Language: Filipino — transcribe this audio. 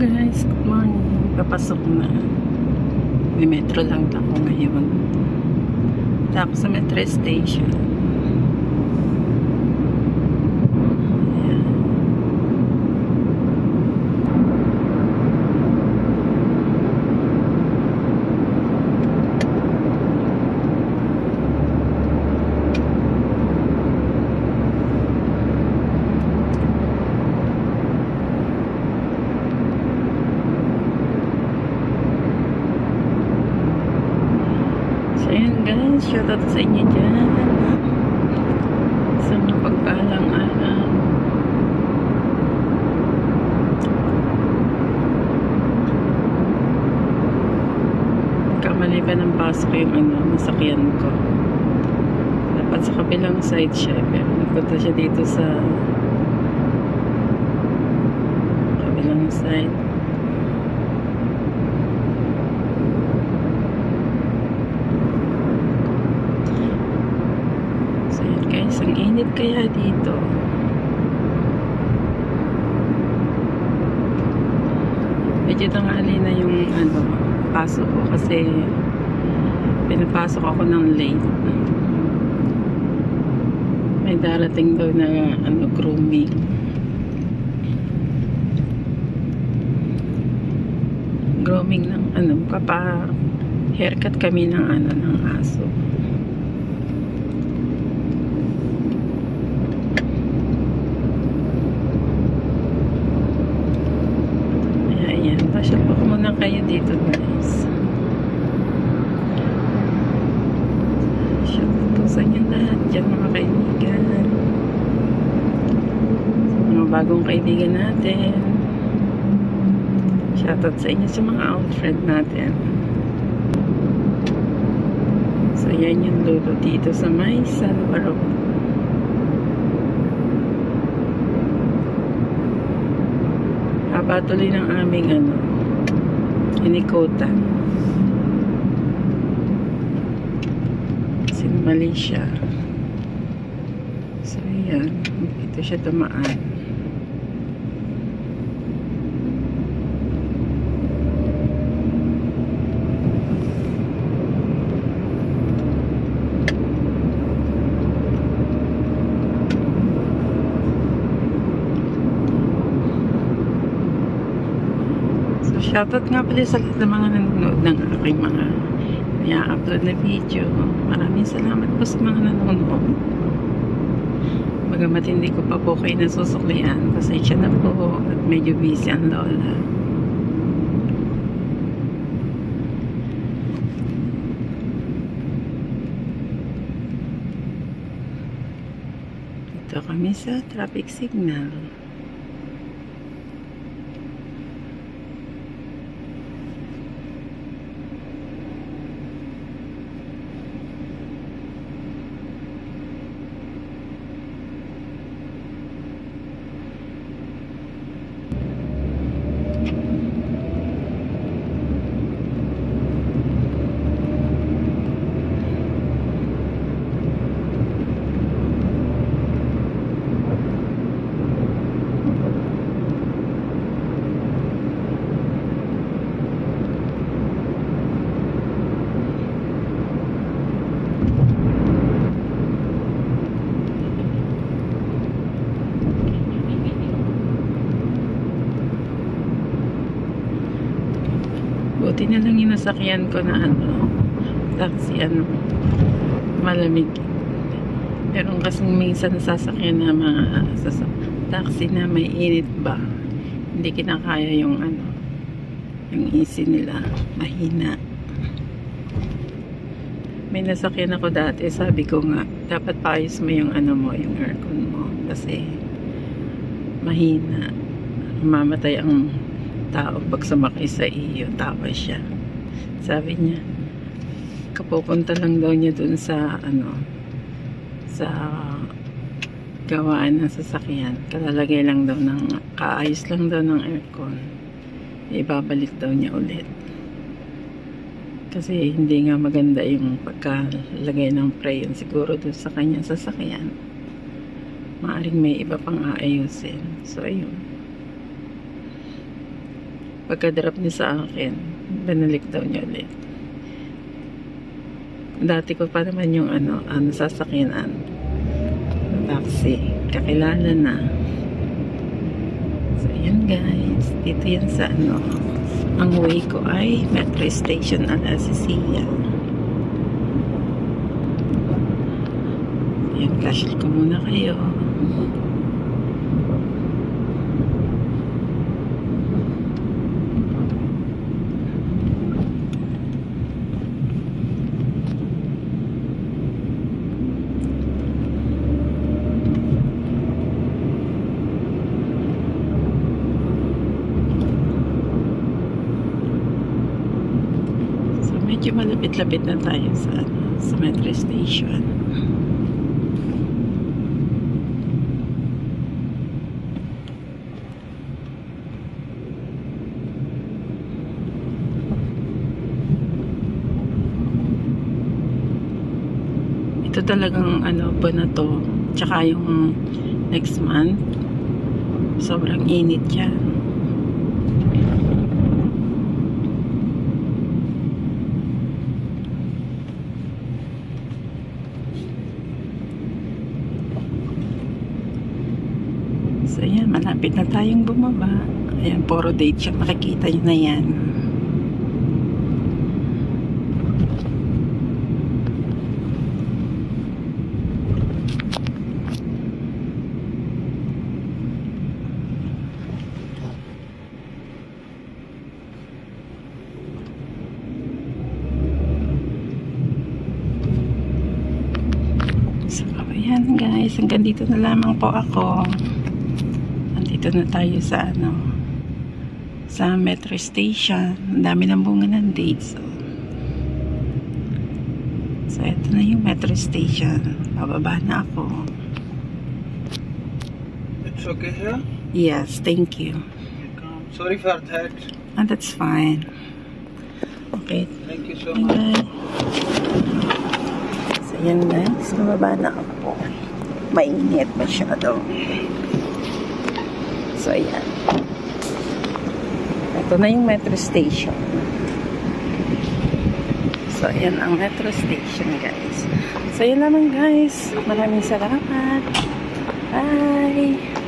Guys, good morning. Papasok na. May metro lang ako ngayon. Tapos sa metro station. Ayan. So ayan guys, shoutout sa inyo dyan. Sa mga pagpalang araw. Kamali pa ng pasok yung masakyan ko. Dapat sa kabilang side siya, pero nagpunta siya dito sa kabilang side. So yun guys, ang init kaya dito. Medyo tanghali na yung pasok ko kasi pinapasok ako ng late. May darating daw na grooming. Grooming ng haircut kami ng ng aso. Ayan, pasyal po muna kayo dito guys. Shoutout po sa inyo lahat dyan mga kaibigan. Sa mga bagong kaibigan natin. Shoutout sa inyo sa mga old friend natin. So yan yung luto dito sa may Salvador. Haba tuloy ng aming inikotan. Sin Malaysia. So yan, dito siya tumaan. Shoutout nga pala sa lahat ng mga nanonood ng aking mga i-upload na video. Maraming salamat po sa mga nanonood. Bagamat hindi ko pa po kayo nasusuklian. Pasensya na po at medyo busy ang lola. Dito kami sa traffic signal. Buti na lang yung nasakyan ko na taxi malamig. Meron kasing minsan nasasakyan na mga taxi na may init ba. Hindi kinakaya yung yung AC nila. Mahina. May nasakyan ako dati. Sabi ko nga, dapat paayos mo yung yung aircon mo. Kasi mahina. Mamatay ang tao pag sumakay sa iyo. Tawa siya. Sabi niya, kapupunta lang daw niya dun sa sa gawaan ng sasakyan. Kalalagay lang daw kaayos lang daw ng aircon. Ibabalik daw niya ulit. Kasi hindi nga maganda yung pagkalagay ng preyon siguro dun sa kanyang sasakyan. Maaring may iba pang aayusin. So ayun. Pagka-drop niya sa akin, binalik daw niya ulit. Dati ko pa naman yung sasakyanan. Taxi. Kakilala na. So, yan guys. Dito yan sa Ang way ko ay Metro Station Alasisia. Yan, flash ko muna kayo. Medyo malapit-lapit na tayo sa Metro Station. Ito talagang buwan na to. Tsaka yung next month, sobrang init yan. So, ayan, malapit na tayong bumaba. Ayan, puro date siya. Makikita nyo na yan. So, ayan guys. Hanggang dito na lamang po ako. Dito na tayo sa sa Metro Station. Ang dami ng bunga ng dates. So ito na yung Metro Station. Bababa na ako. It's okay here? Yes, thank you. Sorry for that. And that's fine. Okay. Thank you so much. So yan guys, bababa na ako. Mainit masyado. So, ayan. Ito na yung Metro Station. So, ayan ang Metro Station, guys. So, ayan naman, guys. Maraming salamat. Bye!